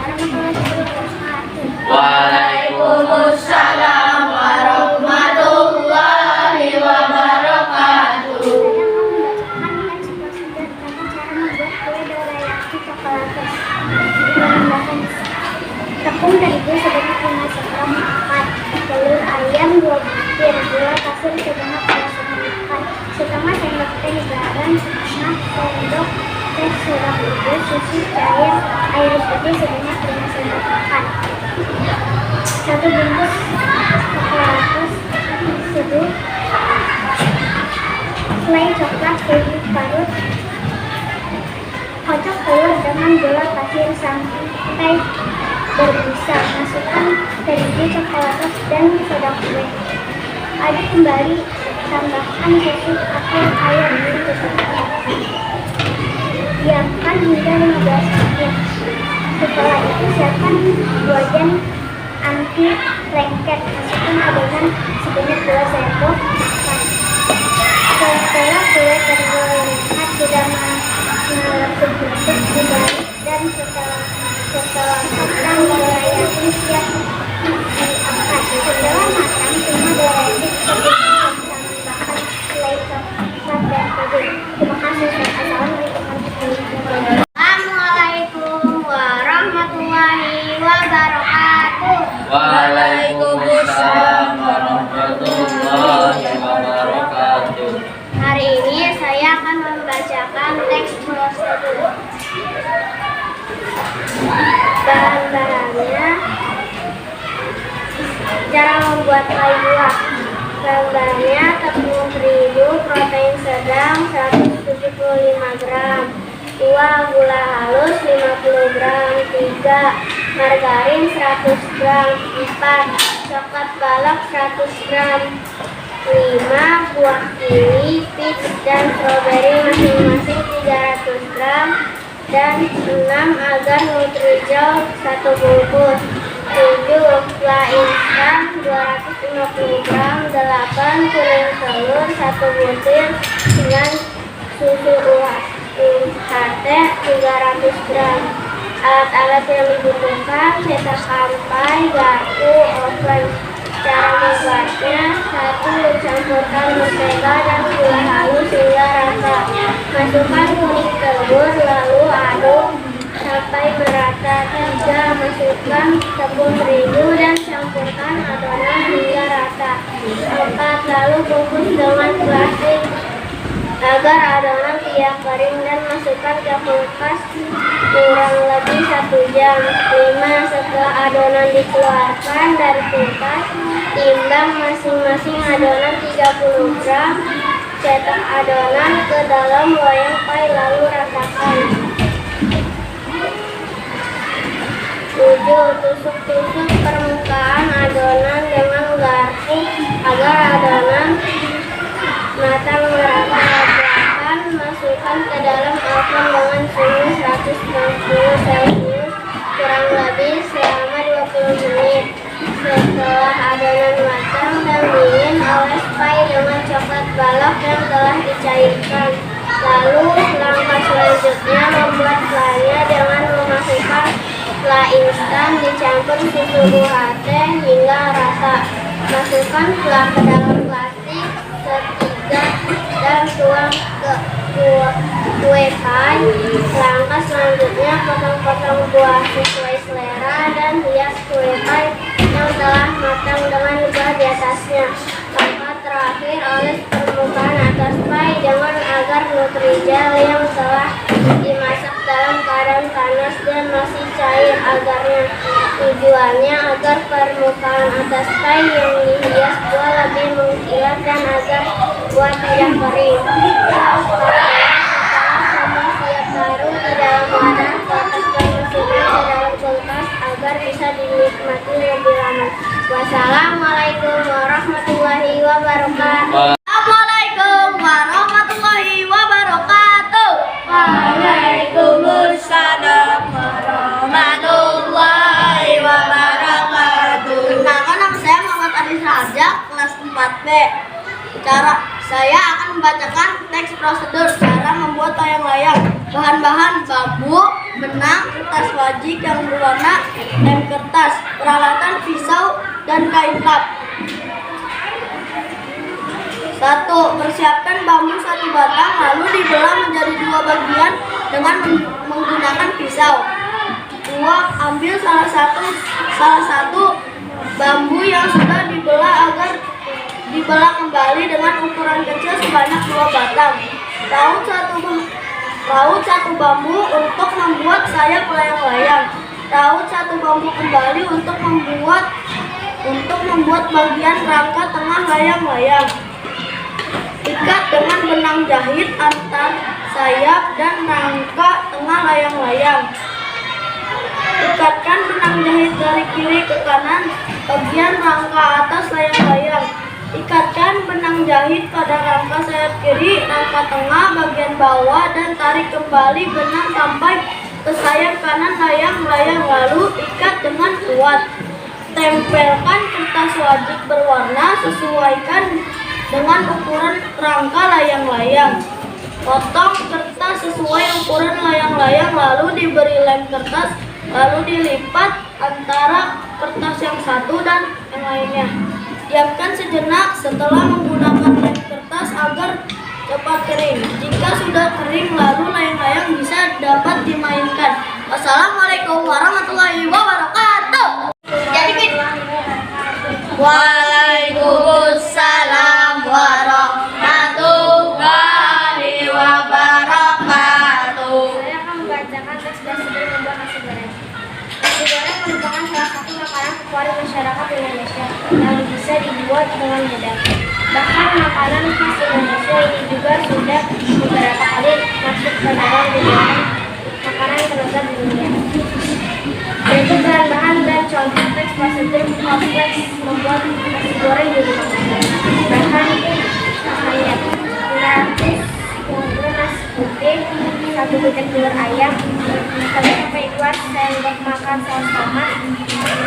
Waalaikumsalam warahmatullahi wabarakatuh. Tepung terigu sebanyak 5 gram makan, telur ayam 2 butir, gula pasir sebanyak 2 sendok makan, setengah sendok teh garam, setengah sendok teh siram ibu, susu cair, air putih sebanyak 5 sendok makan, 1 bungkus coklat seduh, selai coklat keju parut, kocok telur dengan gula pasir sampai berbusa, masukkan terigu, coklat dan soda kue. Aduk kembali, tambahkan susu atau air dan tutup. Diamkan hingga 15 menit. Setelah itu siapkan wajan anti lengket. Masukkan adonan sebanyak 2 sendok makan. Setelah kue terigu lengket sudah melekuk dibalik dan setelah matang dorayaki siap diangkat. Setelah matang semua dorayaki tambahkan selai coklat dan keju. Terima kasih. Assalamualaikum warahmatullahi wabarakatuh. Waalaikumsalam warahmatullahi wabarakatuh. Hari ini saya akan membacakan teks prosedur. Bahan-bahannya, cara membuat pie buah. Bahan-bahannya tepung terigu protein sedang 175 gram, 2 gula halus 50 gram, 3 margarin 100 gram, 4 coklat balok 100 gram, 5 buah kiwi, peach dan strawberry masing-masing 300 gram, dan 6 agar Nutrijel 1 bungkus, 7 fla instan 250 gram, 8 kuning telur 1 butir, 9 susu UHT 300 gram. Alat-alat yang dibutuhkan: cetak sampai, garpu, oven. Cara membuatnya: 1. Campurkan mentega dan gula halus hingga rata. Masukkan kuning telur lalu aduk sampai merata. 3. Masukkan tepung terigu dan campurkan adonan hingga rata. 4. Lalu bungkus dengan plastik agar adonan tidak kering dan masukkan ke kulkas kurang lebih 1 jam. 5. Setelah adonan dikeluarkan dari kulkas, timbang masing-masing adonan 30 gram. Cetak adonan ke dalam loyang pie lalu ratakan. 7. Tusuk-tusuk permukaan adonan dengan garpu agar adonan matang merata. 8. Masukkan ke dalam oven dengan suhu 190 celcius kurang lebih selama 20 menit. Setelah adonan matang dan dingin, oles pie dengan coklat balok yang telah dicairkan. Lalu langkah selanjutnya membuat fly-nya dengan memasukkan fla instan dicampur susu UHT hingga rata. Masukkan fla ke dalam plastik ketiga dan tuang ke kue pie. Langkah selanjutnya potong-potong buah sesuai selera dan hias kue pie yang telah matang dengan lebah di atasnya. Langkah terakhir, oles permukaan atas pie dengan agar Nutrijel yang telah dimasak dalam keadaan panas dan masih cair agarnya. Tujuannya agar permukaan atas pie yang dihias buah lebih mengkilat dan agar buah tidak kering. Setelah semua siap, taruh di dalam wadah kotak dan masukkan ke dalam kulkas agar bisa dinikmati lebih lama. Wassalamualaikum warahmatullahi wabarakatuh. Assalamualaikum warahmatullahi wabarakatuh. Waalaikumsalam warahmatullahi wabarakatuh. Perkenalkan, nama saya Muhammad Adis Raja, kelas 4B. Saya akan membacakan teks prosedur cara membuat layang-layang. Bahan-bahan: bambu, benang, kertas wajik yang berwarna, lem kertas, peralatan pisau, dan kain lap. 1. Persiapkan bambu 1 batang, lalu dibelah menjadi 2 bagian dengan menggunakan pisau. 2. Ambil salah satu bambu yang sudah dibelah agar dibelah kembali dengan ukuran kecil sebanyak 2 batang. Raut satu bambu untuk membuat sayap layang-layang. Raut 1 bambu kembali untuk membuat bagian rangka tengah layang-layang. Ikat dengan benang jahit antar sayap dan rangka tengah layang-layang. Ikatkan benang jahit dari kiri ke kanan bagian rangka atas layang-layang. Ikatkan benang jahit pada rangka sayap kiri, rangka tengah, bagian bawah, dan tarik kembali benang sampai ke sayap kanan layang-layang, lalu ikat dengan kuat. Tempelkan kertas wajik berwarna, sesuaikan dengan ukuran rangka layang-layang. Potong kertas sesuai ukuran layang-layang, lalu diberi lem kertas, lalu dilipat antara kertas yang satu dan yang lainnya. Diamkan sejenak setelah menggunakan lem kertas agar cepat kering. Jika sudah kering, lalu layang-layang bisa dapat dimainkan. Wassalamualaikum warahmatullahi wabarakatuh. Waalaikumsalam warahmatullahi wabarakatuh. Saya akan membacakan teks dasar membuat nasi goreng. Nasi goreng merupakan salah satu makanan favorit masyarakat Indonesia yang bisa dibuat dengan mudah. Bahkan makanan khas Indonesia ini juga sudah beberapa kali masuk ke dalam jajaran makanan terbesar di dunia. Berikut bahan-bahan dan contoh teks positif kompleks membuat nasi goreng di rumah. Bahan ayam 100 kg nasi putih, 1 butir telur ayam, 1-2 sendok makan saus tomat,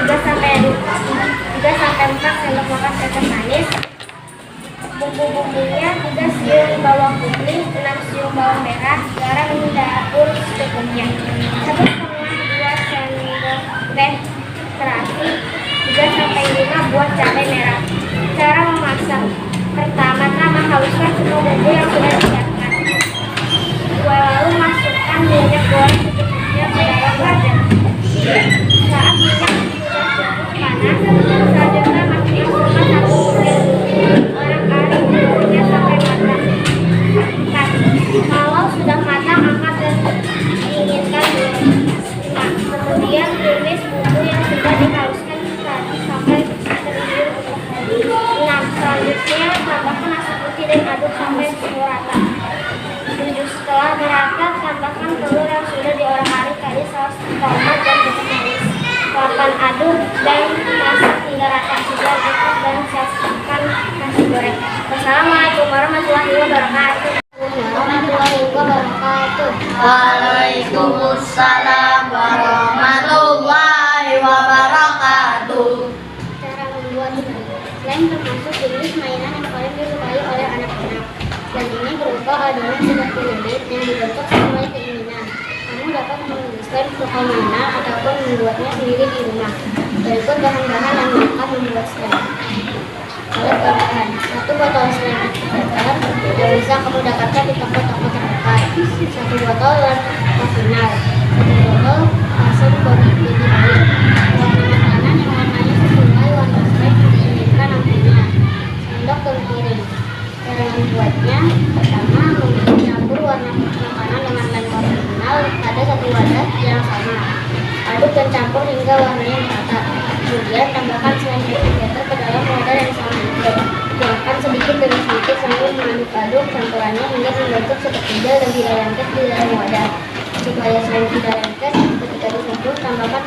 3-4 sendok makan kecap manis. Bumbu-bumbunya 3 siung bawang putih, 6 siung bawang merah, garam dapur secukupnya, 1,5-2 sendok teh terasi, 3-5 buah cabai merah. Cara memasak: pertama-tama haluskan semua bumbu yang sudah disiapkan. Lalu masukkan minyak goreng secukupnya ke dalam wajan. Saat minyak sudah cukup panas, selanjutnya masukkan 1 butir arak-arik bumbunya sampai matang. Kalau sudah matang, angkat dan dinginkan dulu. Kemudian tumis bumbu yang sudah dihaluskan tadi sampai tergiur. 6. Selanjutnya tambahkan nasi putih dan aduk sampai merata. 7. Setelah merata, tambahkan telur yang sudah diolah-arik tadi, saus tomat dan kecap manis. 8. Aduk dan masak hingga rata. 9. Angkat dan siapkan nasi goreng. Wassalamualaikum warahmatullahi wabarakatuh. Waalaikumsalam warahmatullahi wabarakatuh. Cara membuat slime termasuk jenis mainan yang paling disukai oleh anak-anak. Slime ini berupa adonan seperti lilin yang dibentuk sesuai keinginan. Kamu dapat menuliskan toko mana ataupun membuatnya sendiri di rumah. Berikut bahan-bahan yang akan membuat slime. Alat bahan: 1 botol slime activator yang bisa kamu dapatkan di toko-toko terdekat, 1 botol warna final, 1 botol asam baby oil, warna makanan yang warnanya sesuai warna slime yang diinginkan nantinya, sendok penggiling. Cara membuatnya: pertama, mencampur warna makanan dengan lem original pada 1 wadah yang sama. Aduk dan campur hingga warnanya merata. Kemudian tambahkan slime activator ke dalam wadah yang sama juga. Tuangkan sedikit demi sedikit sambil mengaduk-aduk campurannya hingga membentuk seperti gel dan tidak lengket di dalam wadah. Supaya slime tidak lengket ketika disentuh, tambahkan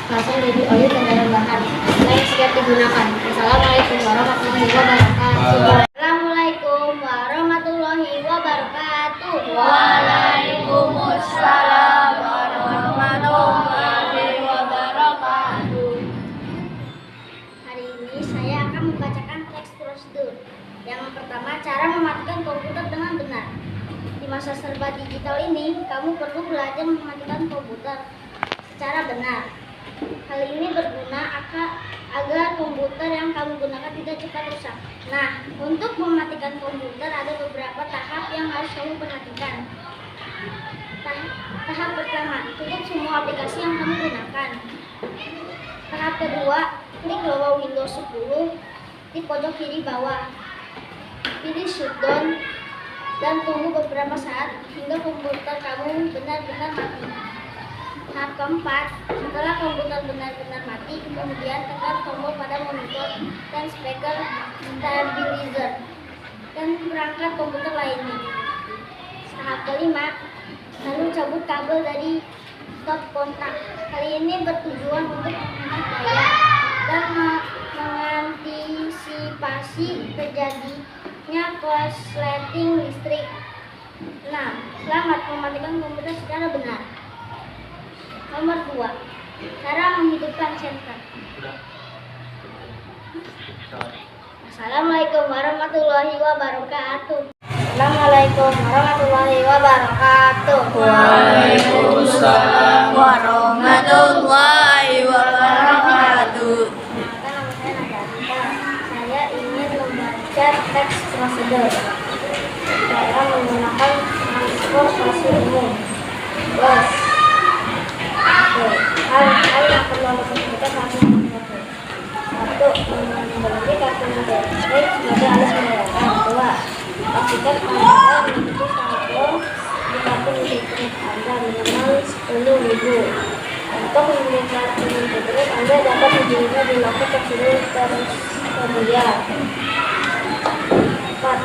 asam baby oil ke dalam bahan. Slime siap digunakan. Wassalamualaikum warahmatullahi wabarakatuh. Assalamualaikum warahmatullahi wabarakatuh. Waalaikumsalam warahmatullahi wabarakatuh. Hari ini saya akan membacakan teks prosedur. Yang pertama, cara mematikan komputer dengan benar. masa serba digital ini, kamu perlu belajar mematikan komputer secara benar. Hal ini berguna agar komputer yang kamu gunakan tidak cepat rusak. Nah, untuk mematikan komputer ada beberapa tahap yang harus kamu perhatikan. Tahap pertama, tutup semua aplikasi yang kamu gunakan. Tahap kedua, klik logo Windows 10 di pojok kiri bawah. Pilih shutdown dan tunggu beberapa saat hingga komputer kamu benar-benar mati. Tahap keempat, setelah komputer benar-benar mati, kemudian tekan tombol pada monitor dan speaker stabilizer dan perangkat komputer lainnya. Tahap kelima, lalu cabut kabel dari stop kontak. Hal ini bertujuan untuk menghemat daya dan mengantisipasi terjadinya korsleting listrik. 6. Selamat mematikan komputer secara benar. Nomor 2. Cara menghidupkan senter. Assalamualaikum warahmatullahi wabarakatuh. Assalamualaikum warahmatullahi wabarakatuh. Waalaikumsalam warahmatullahi wabarakatuh. Nama saya Nadia. Saya ingin membaca teks prosedur. Cara menggunakan transportasi umum. Bus. Hal yang perlu Anda perhatikan saat menggunakan. 1. Membeli kartu kredit sebagai alas pembayaran. 2. Pastikan Anda memiliki saldo di kartu kredit Anda minimal 10.000. Untuk memiliki kartu kredit Anda dapat menjualnya di loket tersebut tersedia. 4.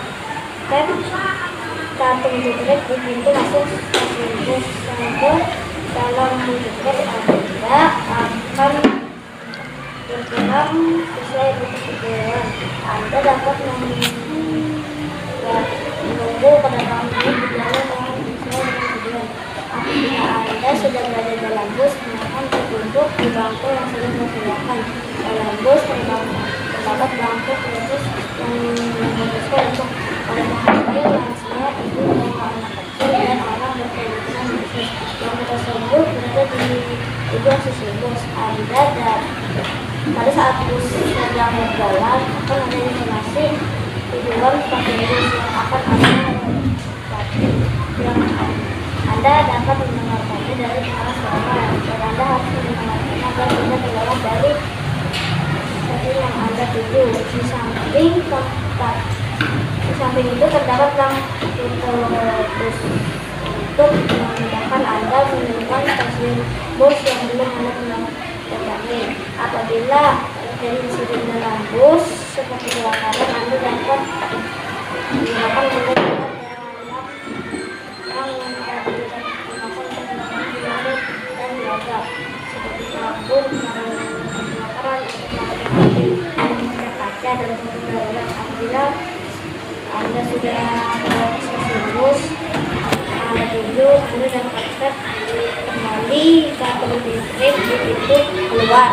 Tap kartu kredit di pintu masuk stasiun bus. Saldo dalam kredit Anda akan berkurang sesuai bentuk tujuan. Anda dapat menunggu kedatangan bus di jalan yang sesuai dengan tujuan. Apabila Anda sudah berada dalam bus, silakan duduk di bangku yang sudah disediakan. Dalam bus terdapat bangku khusus yang disesuaikan untuk orang hamil, lansia, ibu, anak kecil, dan orang berkebutuhan khusus. Bangku tersebut berada di ujung sisi bus. Pada saat bus sedang berjalan, akan ada informasi tujuan stasiun bus yang akan Anda dapat mendengarkannya dari arah suara, dan Anda harus mendengarkannya agar tidak terlewat dari stasiun yang Anda tuju. Di samping itu terdapat lampu bus untuk memudahkan Anda menemukan stasiun bus yang belum Anda datangi. Apabila terjadi insiden dalam bus seperti kebakaran, Anda dapat menggunakan mobil dan beragam seperti tabung kebakaran, kaca dan pembedaran. Apabila Anda sudah melewati stasiun bus Anda tuju, Anda dapat kembali kartu listrik di pintu keluar.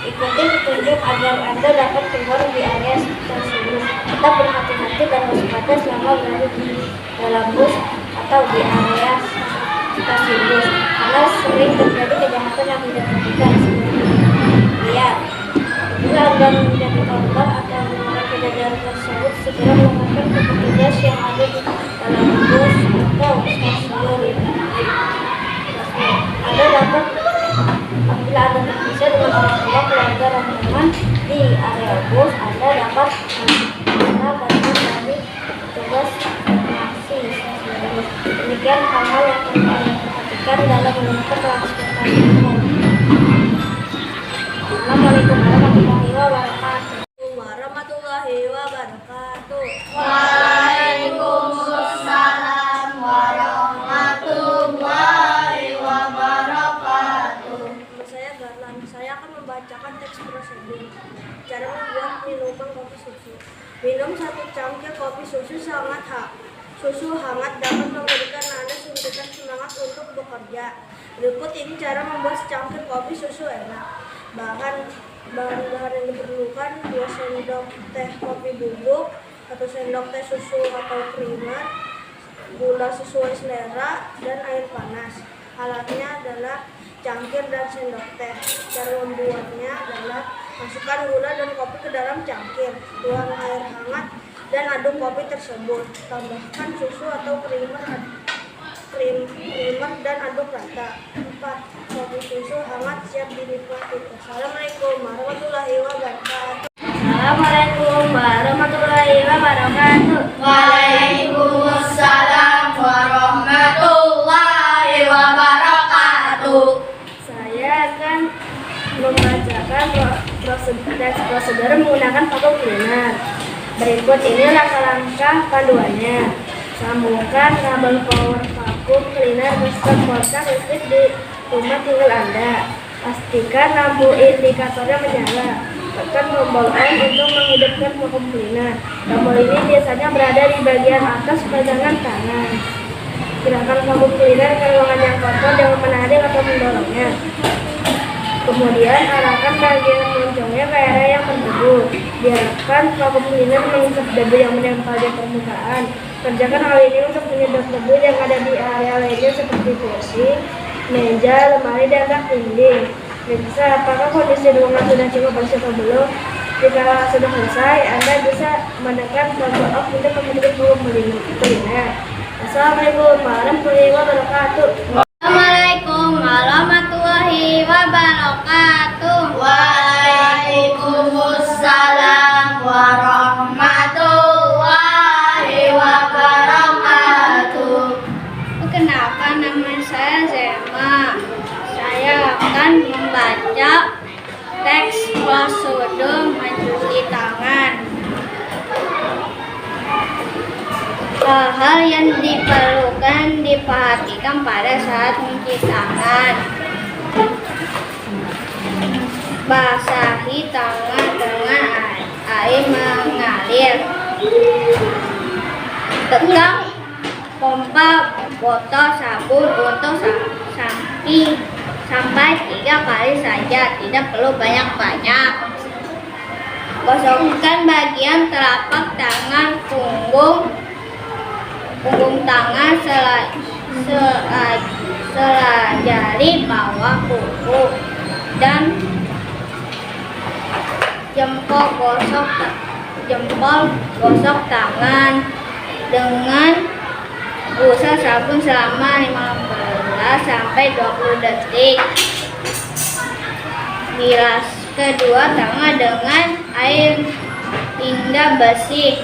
Ikuti petunjuk agar Anda dapat keluar di area stasiun. Tetap berhati-hati dan waspada selama berada di dalam bus atau di area stasiun bus, karena sering terjadi kejahatan yang tidak terduga. Lihat, bila Anda menjadi korban atau mengalami kejadian tersebut, segera melaporkan ke petugas yang ada di dalam bus atau stasiun. Anda dapat apabila Anda terpisah dengan orang tua, keluarga, dan teman di area bus, Anda dapat meminta bantuan dari petugas informasi stasiun bus. Demikian hal-hal yang perlu Anda perhatikan dalam menggunakan transportasi umum. Assalamualaikum warahmatullahi wabarakatuh. Waalaikumsalam warahmatullahi wabarakatuh. Nama saya Garlan. Saya akan membacakan teks prosedur. Cara membuat minuman kopi susu. Minum 1 cangkir kopi susu Susu hangat dapat memberikan Anda suntikan semangat untuk bekerja. Berikut ini cara membuat secangkir kopi susu enak. Bahan-bahan yang diperlukan: 2 sendok teh kopi bubuk, 1 sendok teh susu atau creamer, gula sesuai selera, dan air panas. Alatnya adalah cangkir dan sendok teh. Cara membuatnya adalah masukkan gula dan kopi ke dalam cangkir, tuang air hangat dan aduk kopi tersebut. Tambahkan susu atau krimer dan aduk rata. 4. Kopi susu hangat siap dinikmati. Assalamualaikum warahmatullahi wabarakatuh. Assalamualaikum warahmatullahi wabarakatuh. Waalaikumsalam warahmatullahi wabarakatuh. Saya akan membacakan prosedur menggunakan vakum cleaner. Berikut ini langkah-langkah panduannya. Sambungkan kabel power vakum cleaner ke stop kontak listrik di rumah tinggal Anda. Pastikan lampu indikatornya menyala. Tekan tombol on untuk menghidupkan vakum cleaner. Tombol ini biasanya berada di bagian atas pegangan tangan. Gerakan vakum cleaner ke ruangan yang kotor dengan menarik atau mendorongnya. Kemudian arahkan bagian moncongnya ke area yang berdebu. Biarkan vakum cleaner menghisap debu yang menempel di permukaan. Kerjakan hal ini untuk menyedot debu yang ada di area lainnya seperti kursi, meja, lemari, dan rak dinding. Periksa apakah kondisi ruangan sudah cukup bersih atau belum. Jika sudah selesai, Anda bisa menekan tombol off untuk menghidupkan vakum cleaner. Assalamualaikum warahmatullahi wabarakatuh. Assalamualaikum warahmatullahi wabarakatuh. Waalaikumsalam warahmatullahi wabarakatuh. Perkenalkan, nama saya Zema. Saya akan membaca teks prosedur mencuci tangan. Hal-hal yang diperlukan diperhatikan pada saat mencuci tangan. Basahi tangan dengan air mengalir. Tekan pompa botol sabun untuk sampai 3 kali saja, tidak perlu banyak-banyak. Gosokkan bagian telapak tangan, punggung tangan, selajari bawah kuku, dan jempol gosok tangan dengan busa sabun selama 15 sampai 20 detik. Bilas kedua tangan dengan air hingga bersih.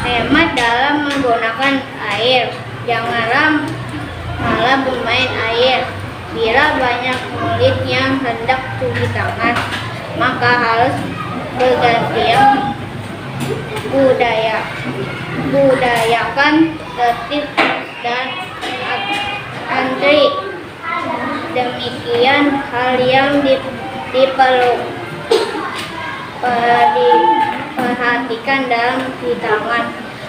Hemat dalam menggunakan air. Janganlah malah bermain air. Bila banyak kulit yang hendak cuci tangan, maka harus bergantian budayakan tertib dan antri. Demikian hal yang diperhatikan dalam cuci tangan.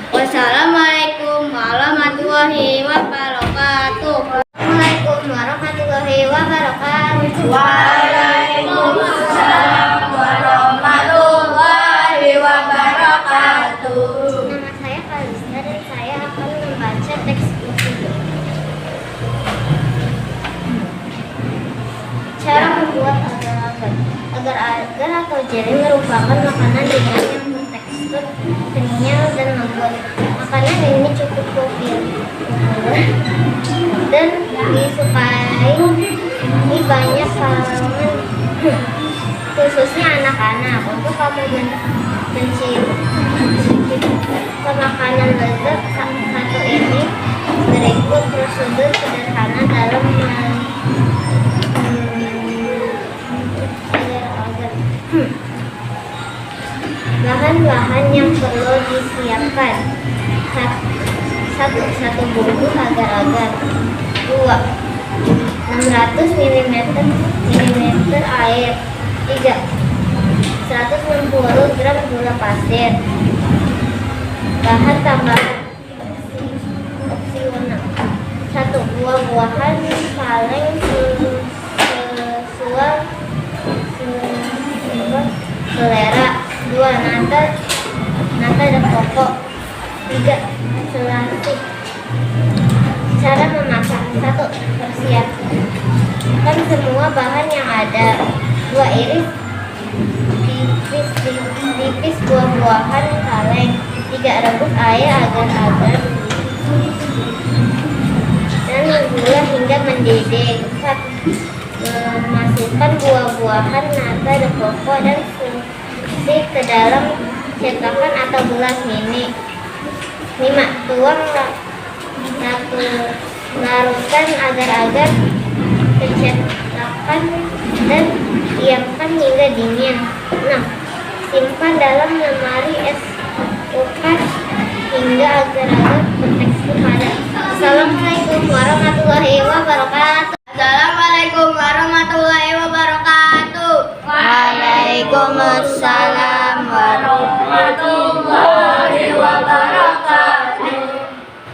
Wassalamualaikum warahmatullahi wabarakatuh. Waalaikumsalam warahmatullahi wabarakatuh. Waalaikumsalam warahmatullahi wabarakatuh. Nama saya Kalista dan saya akan membaca teks prosedur. Cara membuat agar-agar. Agar-agar atau jelly merupakan makanan ringan yang bertekstur kenyal dan lembut. Makanan ini cukup populer dan disukai di banyak kalangan, khususnya anak-anak. Untuk kamu mencicipi makanan lezat satu ini, berikut prosedur sederhana dalam bahan-bahan yang perlu disiapkan. 1 bungkus agar-agar. 2 600 mm air. 3 160 gram gula pasir. Bahan tambahan opsional. 1 buah-buahan paling sesuai selera. 2 nata dan pokok. 3 selasih Cara memasak. 1. Persiapkan semua bahan yang ada. 2. Iris tipis buah-buahan kaleng. 3. Rebus air agar-agar dan gula hingga mendidih. 4. Masukkan buah-buahan, nata, koko, dan susu ke dalam cetakan atau gelas mini. 5. Tuang larutkan agar-agar ke cetakan dan diamkan hingga dingin. 6. Simpan dalam lemari es kulkas hingga agar-agar bertekstur padat. Assalamualaikum warahmatullahi wabarakatuh. Assalamualaikum warahmatullahi wabarakatuh. Waalaikumsalam Warahmatullahi wabarakatuh.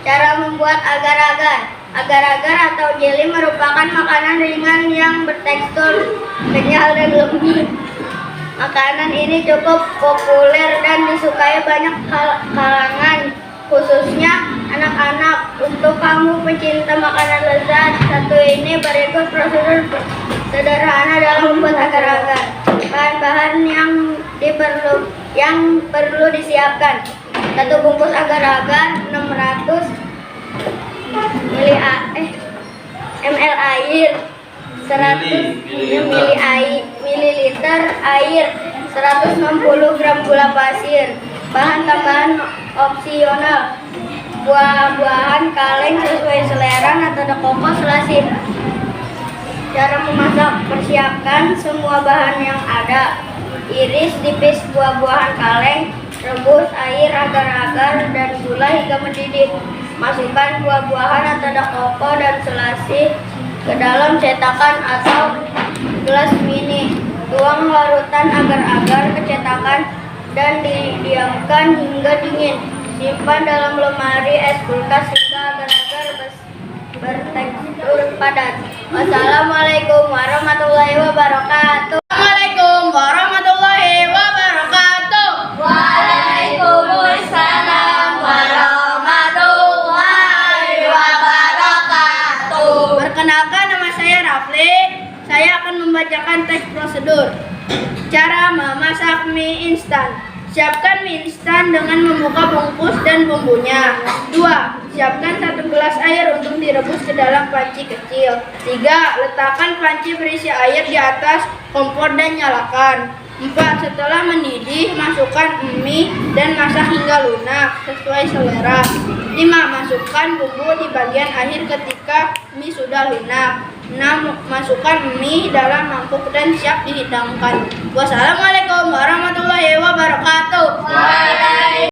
Cara membuat agar-agar. Agar-agar atau jeli merupakan makanan ringan yang bertekstur kenyal dan lembut. Makanan ini cukup populer dan disukai banyak kalangan, khususnya anak-anak. Untuk kamu pecinta makanan lezat, satu ini berikut prosedur sederhana dalam membuat agar-agar. Bahan-bahan yang perlu disiapkan. 1 bungkus agar-agar, 600 ml air, 100 ml air, 160 gram gula pasir. Bahan tambahan opsional: buah-buahan kaleng sesuai selera, nata de coco selasih. Cara memasak. Persiapkan semua bahan yang ada. Iris tipis buah-buahan kaleng, rebus air agar-agar dan gula hingga mendidih. Masukkan buah-buahan, nata de coco dan selasih ke dalam cetakan atau gelas mini. Tuang larutan agar-agar ke cetakan dan didiamkan hingga dingin. Simpan dalam lemari es kulkas hingga agar-agar bertekstur padat. Wassalamualaikum warahmatullahi wabarakatuh. Assalamualaikum warahmatullahi wabarakatuh. Waalaikumsalam warahmatullahi wabarakatuh. Perkenalkan, nama saya Rafli. Saya akan membacakan teks prosedur. Cara memasak mie instan. Siapkan mie instan dengan membuka bungkus dan bumbunya. 2. Siapkan 1 gelas air untuk direbus ke dalam panci kecil. 3. Letakkan panci berisi air di atas kompor dan nyalakan. 4. Setelah mendidih, masukkan mie dan masak hingga lunak sesuai selera. 5. Masukkan bumbu di bagian akhir ketika mie sudah lunak. 6. Masukkan mie dalam mangkuk dan siap dihidangkan. Wassalamualaikum warahmatullahi wabarakatuh.